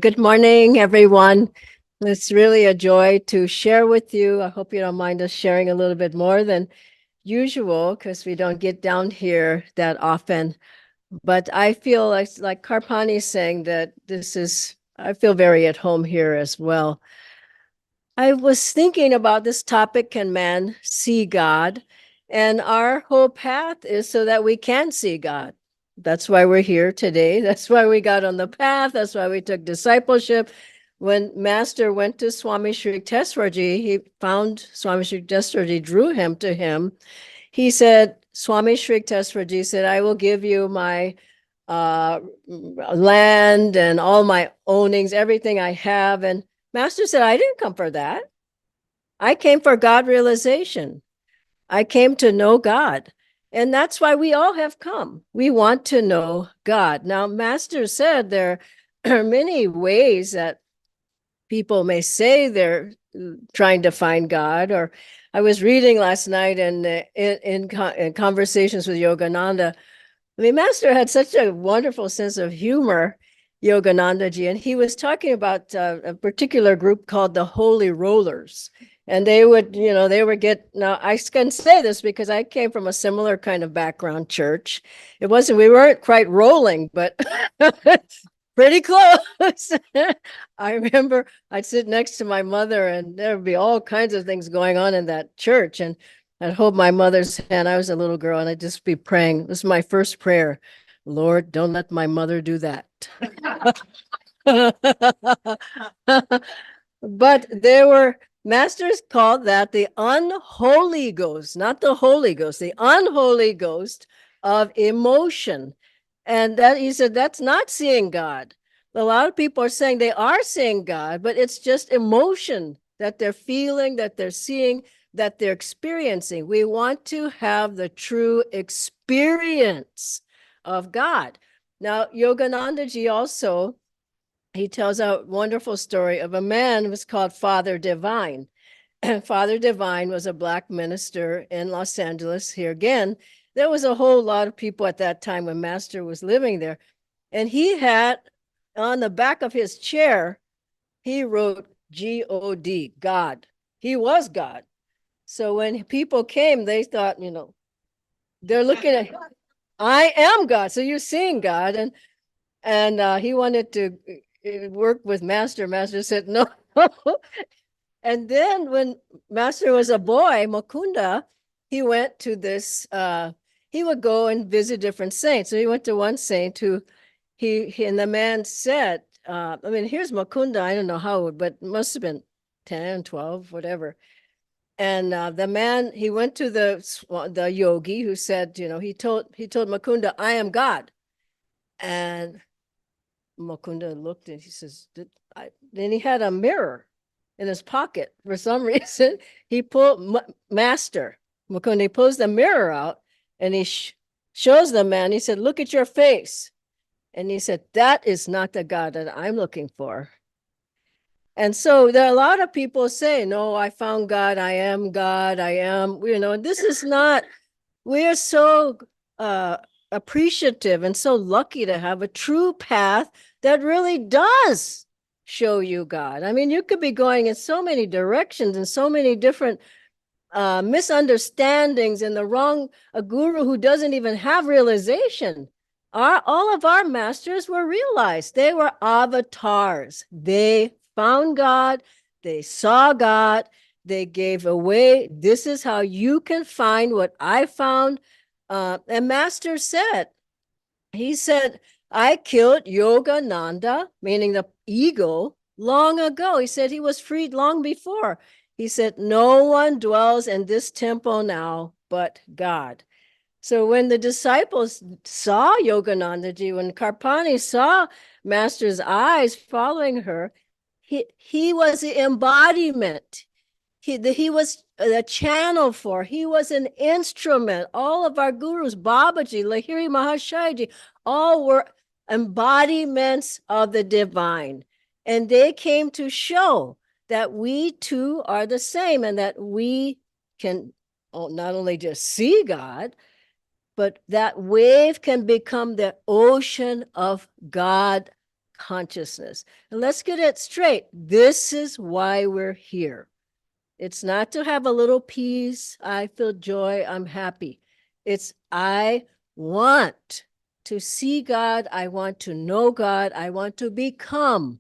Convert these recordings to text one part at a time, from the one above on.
Good morning, everyone. It's really a joy to share with you. I hope you don't mind us sharing a little bit more than usual because we don't get down here that often. But I feel like Karpani is saying that I feel very at home here as well. I was thinking about this topic, can man see God? And our whole path is so that we can see God. That's why we're here today. That's why we got on the path. That's why we took discipleship. When Master went to Swami Sri Teswarji, he found Swami Sri Teswarji, drew him to him. He said, Swami Sri Teswarji said, I will give you my land and all my ownings, everything I have. And Master said, I didn't come for that. I came for God realization. I came to know God. And that's why we all have come. We want to know God. Now, Master said there are many ways that people may say they're trying to find God. Or I was reading last night and in conversations with Yogananda. I mean, Master had such a wonderful sense of humor, Yoganandaji, and he was talking about a particular group called the Holy Rollers. And they would get, now I can say this because I came from a similar kind of background church. We weren't quite rolling, but pretty close. I remember I'd sit next to my mother and there would be all kinds of things going on in that church. And I'd hold my mother's hand. I was a little girl and I'd just be praying. This is my first prayer. Lord, don't let my mother do that. But there were masters called that the unholy ghost, not the Holy Ghost, the unholy ghost of emotion. And that he said, that's not seeing God. A lot of people are saying they are seeing God, but it's just emotion that they're feeling, that they're seeing, that they're experiencing. We want to have the true experience of God. Now, Yoganandaji also, he tells a wonderful story of a man who was called Father Divine. Father Divine was a Black minister in Los Angeles. Here again, there was a whole lot of people at that time when Master was living there. And he had on the back of his chair, he wrote G-O-D, God. He was God. So when people came, they thought, they're looking at, I am God. So you're seeing God. And he wanted to work with Master. Master said, no. And then when Master was a boy, Mukunda, he went to this, he would go and visit different saints. So he went to one saint who and the man said, here's Mukunda, I don't know how, but it must have been 10, 12, whatever. And the man, he went to the yogi who said, he told Mukunda, I am God. And Mukunda looked and he says, then he had a mirror in his pocket. For some reason, he pulled Master. Mukunda, he pulls the mirror out and he shows the man. He said, look at your face. And he said, that is not the God that I'm looking for. And so there are a lot of people saying, no, I found God. I am God. I am, this is not, we are so appreciative and so lucky to have a true path that really does show you God. I mean, you could be going in so many directions and so many different misunderstandings and a guru who doesn't even have realization. All of our masters were realized. They were avatars. They found God. They saw God. They gave away. This is how you can find what I found. And Master said, he said, I killed Yogananda, meaning the ego, long ago. He said he was freed long before. He said, no one dwells in this temple now but God. So when the disciples saw Yoganandaji, when Karpani saw Master's eyes following her, he was the embodiment. He was a channel for, he was an instrument. All of our gurus, Babaji, Lahiri Mahashayaji, all were embodiments of the divine. And they came to show that we too are the same and that we can not only just see God, but that wave can become the ocean of God consciousness. And let's get it straight. This is why we're here. It's not to have a little peace. I feel joy. I'm happy. It's I want to see God. I want to know God. I want to become.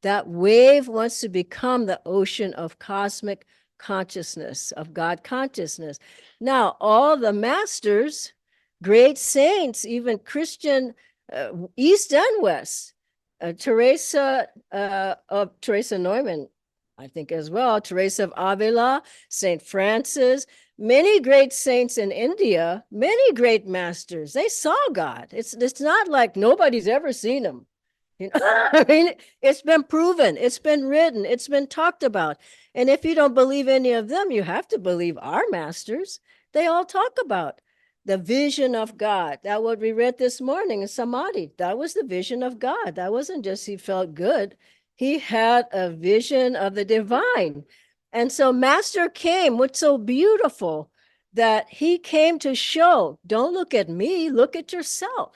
That wave wants to become the ocean of cosmic consciousness, of God consciousness. Now, all the masters, great saints, even Christian, East and West, Teresa Neumann, I think as well, Teresa of Avila, Saint Francis, many great saints in India, many great masters, they saw God. It's not like nobody's ever seen him. You know, I mean, it's been proven, it's been written, it's been talked about. And if you don't believe any of them, you have to believe our masters. They all talk about the vision of God. That what we read this morning in Samadhi. That was the vision of God. That wasn't just he felt good. He had a vision of the divine. And so Master came, what's so beautiful, that he came to show, don't look at me, look at yourself.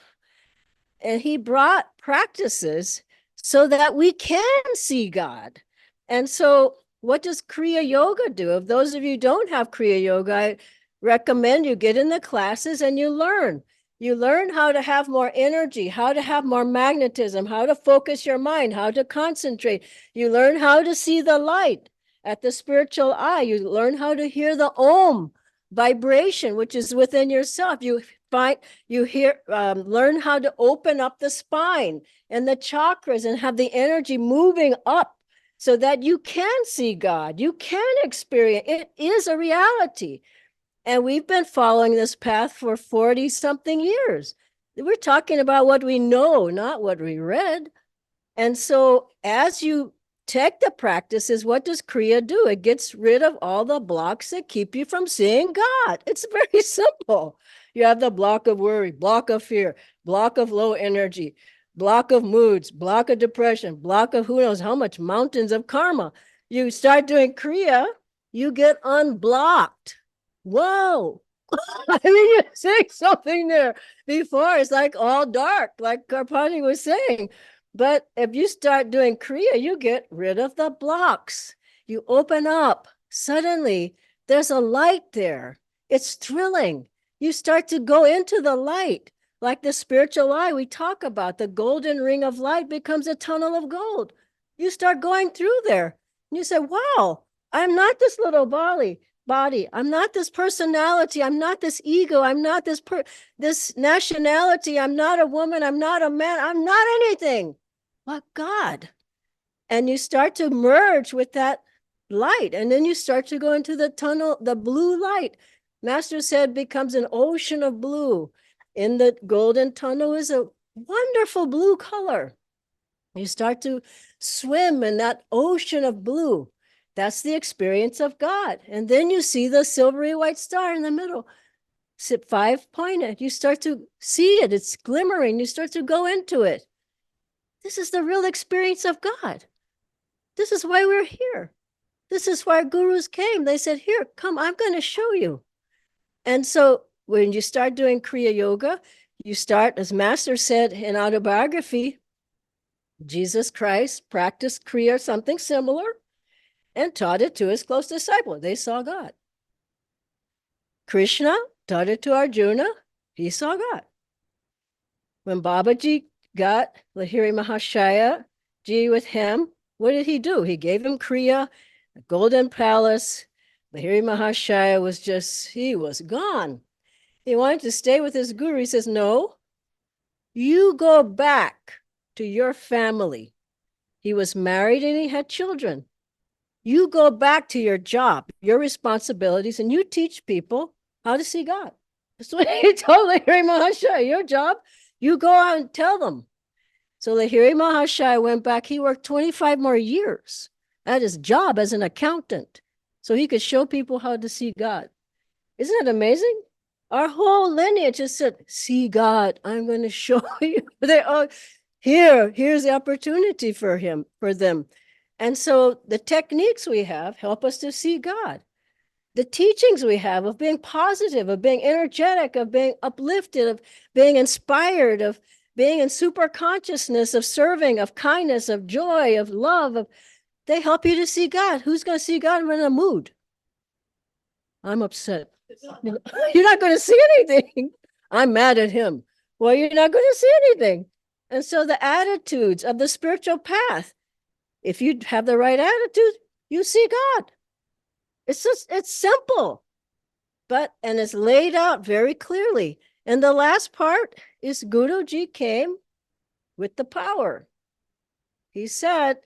And he brought practices so that we can see God. And so what does Kriya Yoga do? If those of you don't have Kriya Yoga, I recommend you get in the classes and you learn. You learn how to have more energy, how to have more magnetism, how to focus your mind, how to concentrate. You learn how to see the light at the spiritual eye. You learn how to hear the Om vibration, which is within yourself. Learn how to open up the spine and the chakras and have the energy moving up so that you can see God. You can experience it. Is a reality. And we've been following this path for 40 something years. We're talking about what we know, not what we read. And so as you take the practices, what does Kriya do? It gets rid of all the blocks that keep you from seeing God. It's very simple. You have the block of worry, block of fear, block of low energy, block of moods, block of depression, block of who knows how much mountains of karma. You start doing Kriya, you get unblocked. Whoa. I mean, you're saying something there before. It's like all dark, like Karpani was saying. But if you start doing Kriya, you get rid of the blocks. You open up. Suddenly, there's a light there. It's thrilling. You start to go into the light. Like the spiritual eye we talk about, the golden ring of light becomes a tunnel of gold. You start going through there. And you say, wow, I'm not this little body. I'm not this personality. I'm not this ego. I'm not this nationality. I'm not a woman. I'm not a man. I'm not anything but God. And you start to merge with that light. And then you start to go into the tunnel, the blue light. Master said becomes an ocean of blue. In the golden tunnel is a wonderful blue color. You start to swim in that ocean of blue. That's the experience of God. And then you see the silvery white star in the middle, 5-pointed. You start to see it. It's glimmering. You start to go into it. This is the real experience of God. This is why we're here. This is why gurus came. They said, here, come, I'm going to show you. And so when you start doing Kriya Yoga, you start, as Master said in autobiography, Jesus Christ practiced Kriya, something similar, and taught it to his close disciple. They saw God. Krishna taught it to Arjuna. He saw God. When Babaji got Lahiri Mahashaya Ji with him, what did he do? He gave him Kriya, a golden palace. Lahiri Mahashaya he was gone. He wanted to stay with his guru. He says, no, you go back to your family. He was married and he had children. You go back to your job, your responsibilities, and you teach people how to see God. That's what he told Lahiri Mahashaya. Your job, you go out and tell them. So Lahiri Mahashaya went back. He worked 25 more years at his job as an accountant so he could show people how to see God. Isn't it amazing? Our whole lineage just said, see God, I'm going to show you. Here's the opportunity for them. And so the techniques we have help us to see God. The teachings we have of being positive, of being energetic, of being uplifted, of being inspired, of being in super consciousness of serving, of kindness, of joy, of love, they help you to see God. Who's going to see God when in a mood? I'm upset. You're not going to see anything. I'm mad at him. Well, you're not going to see anything. And so the attitudes of the spiritual path, if you have the right attitude, you see God. It's simple, and it's laid out very clearly. And the last part is Guruji came with the power. He said,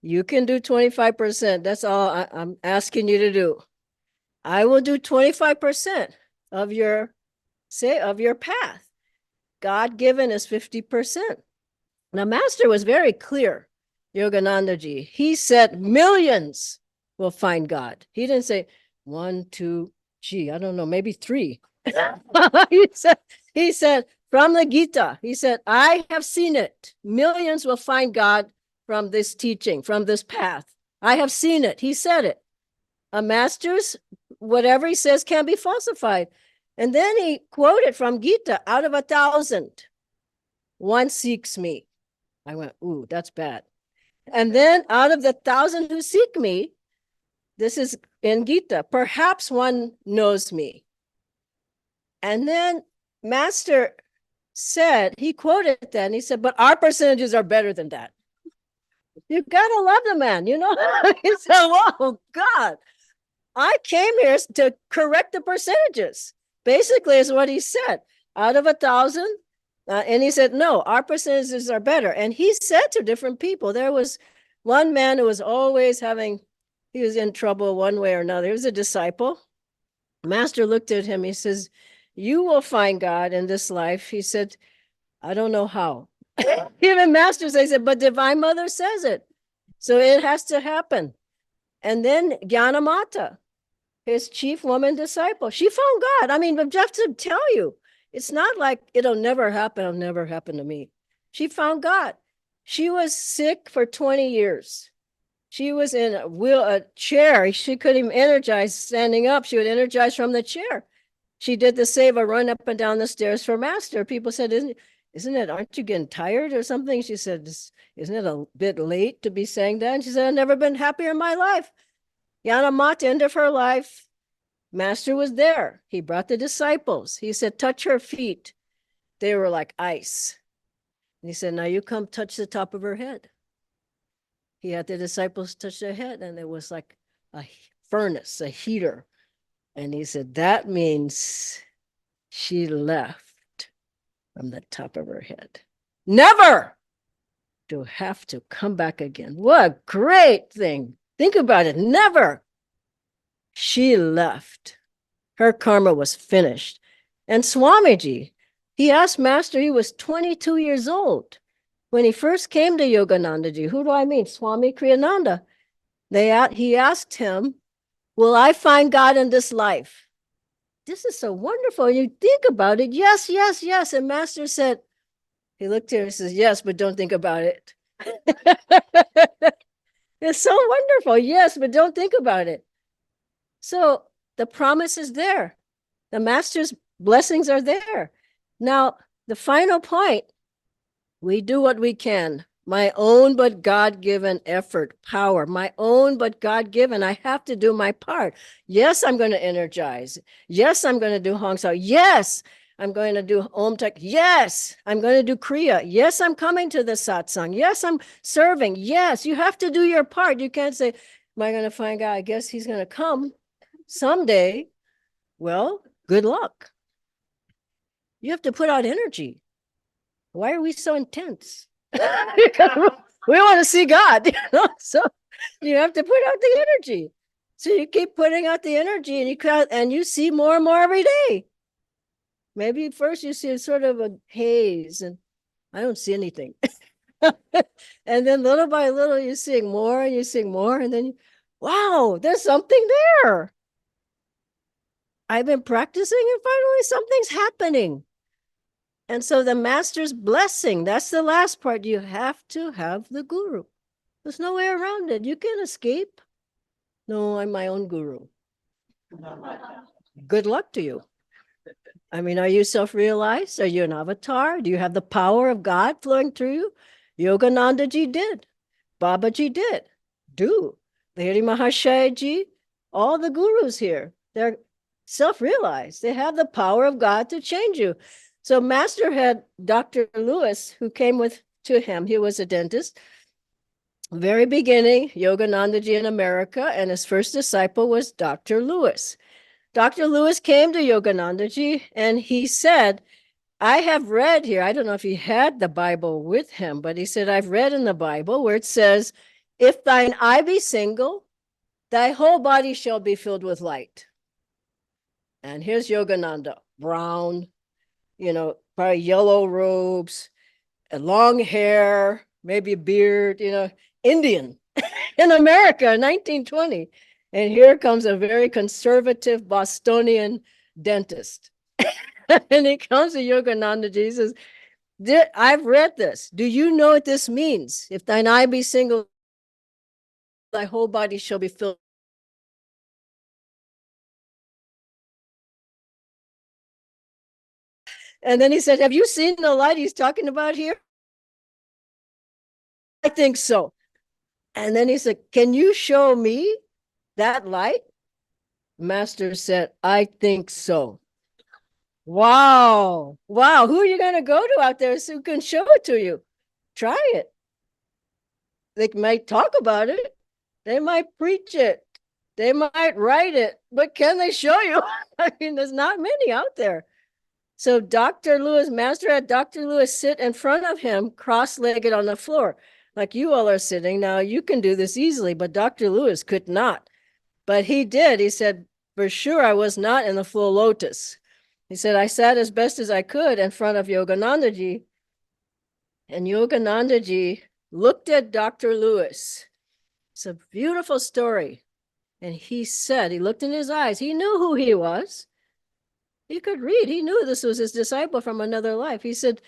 you can do 25%. That's all I'm asking you to do. I will do 25% of your path. God given is 50%. Now, Master was very clear, Yoganandaji. He said millions will find God. He didn't say 1, 2, I don't know, maybe 3. he said from the Gita, he said, I have seen it. Millions will find God from this teaching, from this path. I have seen it. He said it. A master's, whatever he says can be falsified. And then he quoted from Gita, out of 1,000, one seeks me. I went, ooh, that's bad. And then out of the 1,000 who seek me, this is in Gita, perhaps one knows me. And then Master said, he quoted that, and he said, but our percentages are better than that. You gotta love the man, you know? He said, oh, God, I came here to correct the percentages. Basically is what he said. Out of 1,000, and he said, no, our percentages are better. And he said to different people, there was one man who was always he was in trouble one way or another. He was a disciple. Master looked at him. He says, you will find God in this life. He said, I don't know how. Even Master said, but Divine Mother says it. So it has to happen. And then Gyanamata, his chief woman disciple, she found God. I mean, just to tell you, it's not like it'll never happen to me. She found God. She was sick for 20 years. She was in a chair. She couldn't even energize standing up. She would energize from the chair. She did the seva, run up and down the stairs for Master. People said, isn't it, aren't you getting tired or something? She said, isn't it a bit late to be saying that? And she said, I've never been happier in my life. Yanamata, end of her life, Master was there. He brought the disciples. He said, touch her feet. They were like ice. And he said, now you come touch the top of her head. He had the disciples touch their head, and it was like a furnace, a heater. And he said, that means she left from the top of her head. Never to have to come back again. What a great thing. Think about it. Never. She left. Her karma was finished. And Swamiji, he asked Master, he was 22 years old. When he first came to Yoganandaji, who do I mean? Swami Kriyananda. He asked him, will I find God in this life? This is so wonderful. You think about it. Yes, yes, yes. And Master said, he looked at her and says, yes, but don't think about it. It's so wonderful. Yes, but don't think about it. So the promise is there. The Master's blessings are there. Now, the final point, we do what we can. My own but God-given effort, power, my own but God-given. I have to do my part. Yes, I'm going to energize. Yes, I'm going to do Hong Sao. Yes, I'm going to do Om Tek. Yes, I'm going to do Kriya. Yes, I'm coming to the satsang. Yes, I'm serving. Yes, you have to do your part. You can't say, am I going to find God? I guess he's going to come someday. Well, good luck. You have to put out energy. Why are we so intense? Because we want to see God, you know? So you have to put out the energy. So you keep putting out the energy, and you see more and more every day. Maybe first you see sort of a haze, and I don't see anything. And then little by little you're seeing more, and you're seeing more, and then wow, there's something there. I've been practicing, and finally something's happening. And so the Master's blessing, that's the last part. You have to have the guru. There's no way around it. You can't escape. No, I'm my own guru. Good luck to you. I mean, are you self-realized? Are you an avatar? Do you have the power of God flowing through you? Yogananda ji did. Babaji did. Do. Lahiri Mahashaya ji, all the gurus here, they're self-realized. They have the power of God to change you. So Master had Dr. Lewis, who came with to him. He was a dentist. Very beginning, Yogananda ji in America, and his first disciple was Dr. Lewis. Dr. Lewis came to Yogananda ji and he said, I have read here, I don't know if he had the Bible with him, but he said, I've read in the Bible where it says, if thine eye be single, thy whole body shall be filled with light. And here's Yogananda, brown, probably yellow robes, and long hair, maybe a beard, Indian in America, 1920. And here comes a very conservative Bostonian dentist. And he comes to Yogananda. He says, I've read this. Do you know what this means? If thine eye be single, thy whole body shall be filled. And then he said, have you seen the light he's talking about here? I think so. And then he said, can you show me that light? Master said, I think so. Wow. Wow. Who are you going to go to out there who can show it to you? Try it. They might talk about it. They might preach it. They might write it, but can they show you? I mean, there's not many out there. So Dr. Lewis, Master had Dr. Lewis sit in front of him, cross-legged on the floor, like you all are sitting. Now, you can do this easily, but Dr. Lewis could not. But he did. He said, for sure, I was not in the full lotus. He said, I sat as best as I could in front of Yoganandaji. And Yoganandaji looked at Dr. Lewis. It's a beautiful story. And he said, he looked in his eyes. He knew who he was. He could read. He knew this was his disciple from another life. He said,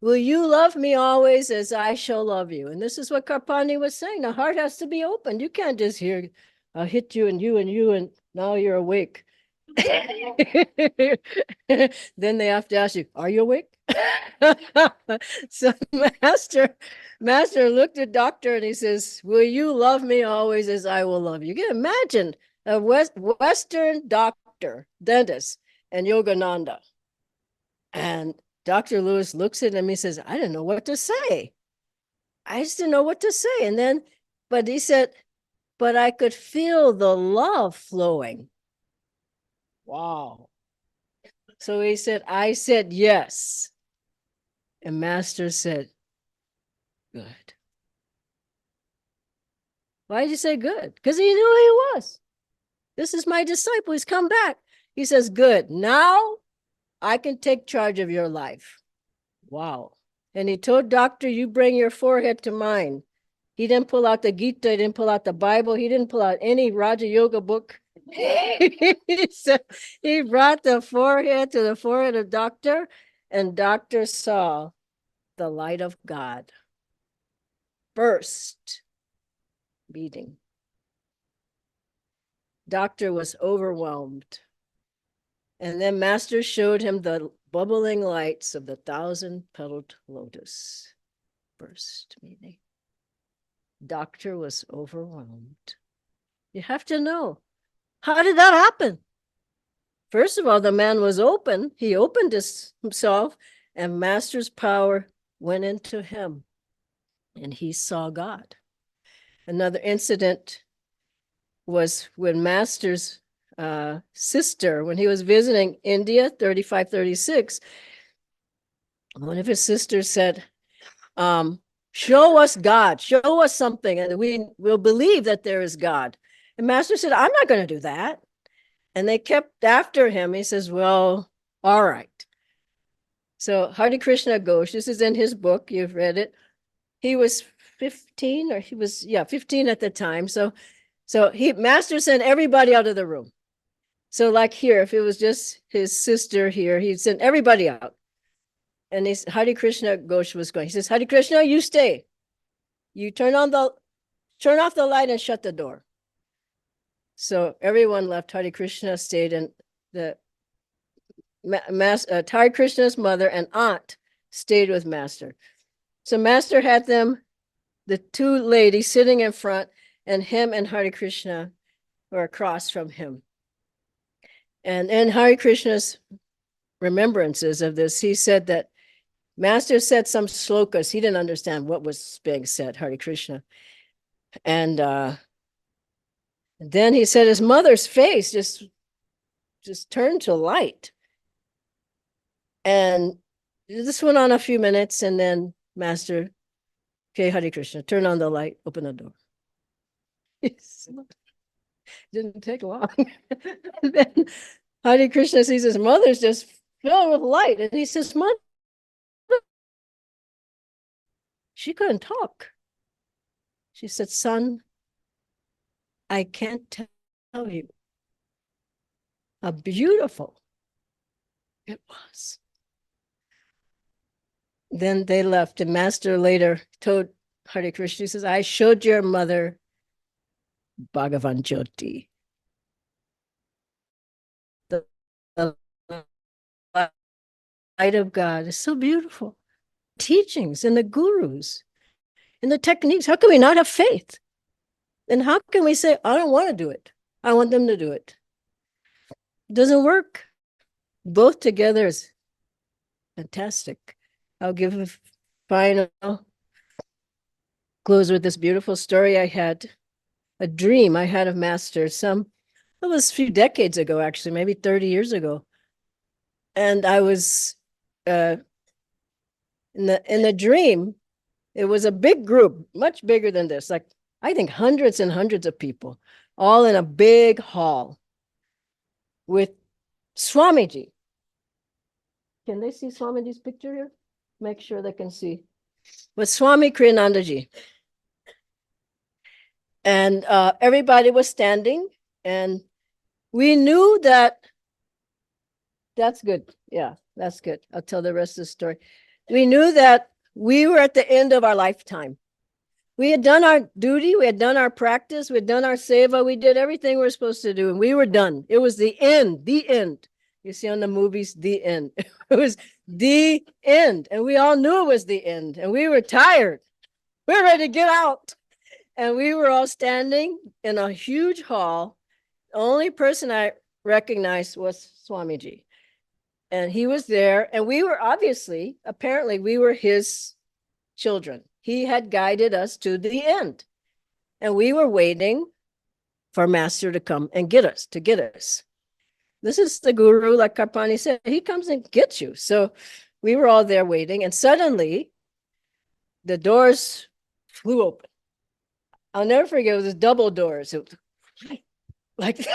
will you love me always as I shall love you? And this is what Karpani was saying. The heart has to be open. You can't just hear, I'll hit you and you and you, and now you're awake. Then they have to ask you, are you awake? So master looked at doctor and he says, will you love me always as I will love you? You can imagine a Western doctor, dentist, and Yogananda. And Dr. Lewis looks at him, he says, I didn't know what to say. I just didn't know what to say. And then, but he said, but I could feel the love flowing. Wow. So he said, I said yes. And Master said, good. Why did you say good? Because he knew who he was. This is my disciple. He's come back. He says, good. Now I can take charge of your life. Wow. And he told Doctor, you bring your forehead to mine. He didn't pull out the Gita. He didn't pull out the Bible. He didn't pull out any Raja Yoga book. He said, he brought the forehead to the forehead of Doctor, and Doctor saw the light of God burst, beating. Doctor was overwhelmed. And then Master showed him the bubbling lights of the 1,000-petaled lotus. Burst, meaning. Doctor was overwhelmed. You have to know, how did that happen? First of all, the man was open. He opened himself, and Master's power went into him, and he saw God. Another incident was when Master's sister, when he was visiting India, 3536, one of his sisters said, show us God, show us something, and we will believe that there is God. And Master said, I'm not going to do that. And they kept after him. He says, well, all right. So Hare Krishna Ghosh, this is in his book, you've read it. He was 15, or he was, 15 at the time. So Master sent everybody out of the room. So like here, if it was just his sister here, he'd send everybody out. And Hare Krishna Ghosh was going. He says, Hare Krishna, you stay. You turn off the light and shut the door. So everyone left. Hare Krishna stayed, and the Hare Krishna's mother and aunt stayed with Master. So Master had them, the two ladies sitting in front, and him and Hare Krishna were across from him. And in Hare Krishna's remembrances of this, he said that Master said some slokas. He didn't understand what was being said, Hare Krishna. And then he said his mother's face just turned to light. And this went on a few minutes, and then Master, okay, Hare Krishna, turn on the light, open the door. Didn't take long. And then Hare Krishna sees his mother's just filled with light, and he says, "Mother," she couldn't talk. She said, "Son, I can't tell you how beautiful it was." Then they left, and Master later told Hare Krishna, he says, "I showed your mother Bhagavan Jyoti, the light of God is so beautiful. Teachings and the gurus and the techniques. How can we not have faith? And how can we say, I don't want to do it? I want them to do it. It doesn't work. Both together is fantastic. I'll give a final close with this beautiful story I had, a dream I had of Master. It was a few decades ago, actually, maybe 30 years ago. And I was in the dream, it was a big group, much bigger than this, like I think hundreds and hundreds of people, all in a big hall with Swamiji. Can they see Swamiji's picture here? Make sure they can see. With Swami Kriyanandaji. And everybody was standing, and we knew that, that's good. Yeah, that's good. I'll tell the rest of the story. We knew that we were at the end of our lifetime. We had done our duty, we had done our practice, we had done our seva, we did everything we were supposed to do, and we were done. It was the end, the end. You see on the movies, the end. It was the end, and we all knew it was the end, and we were tired. We were ready to get out. And we were all standing in a huge hall. The only person I recognized was Swamiji. And he was there, and we were apparently, we were his children. He had guided us to the end, and we were waiting for Master to come and get us, This is the guru, like Karpani said, he comes and gets you. So we were all there waiting, and suddenly the doors flew open. I'll never forget, it was double doors. It was like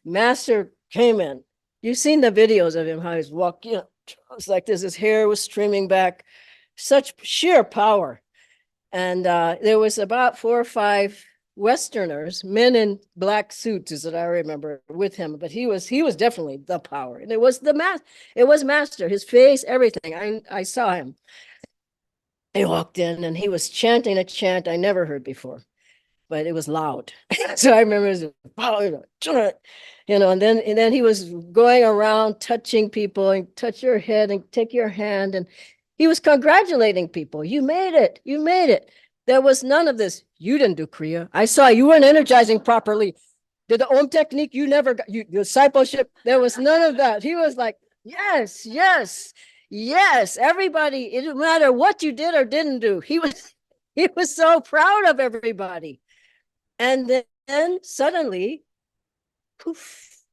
Master came in. You've seen the videos of him, how he's walking, it was like this, his hair was streaming back, such sheer power. And there was about 4 or 5 Westerners, men in black suits, as I remember, with him. But he was definitely the power. And it was Master, his face, everything. I saw him. He walked in, and he was chanting a chant I never heard before, but it was loud. So I remember it was, and then he was going around touching people, and touch your head and take your hand, and he was congratulating people. You made it. You made it. There was none of this. You didn't do Kriya. I saw you weren't energizing properly. Did the Om technique, you never got, discipleship, there was none of that. He was like, yes, yes, yes. Everybody, it didn't matter what you did or didn't do. He was so proud of everybody. And then suddenly, poof,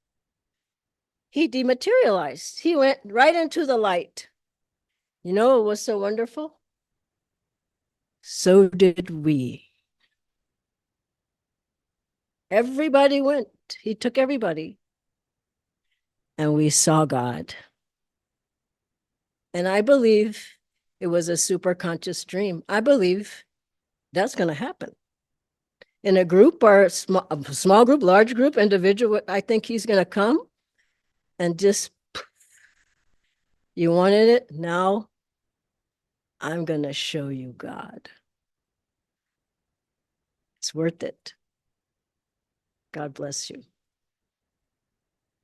he dematerialized. He went right into the light. You know, it was so wonderful. So did we. Everybody went. He took everybody. And we saw God. And I believe it was a super conscious dream. I believe that's going to happen. In a group or a small group, large group, individual, I think he's going to come and just, you wanted it? Now I'm going to show you God. It's worth it. God bless you.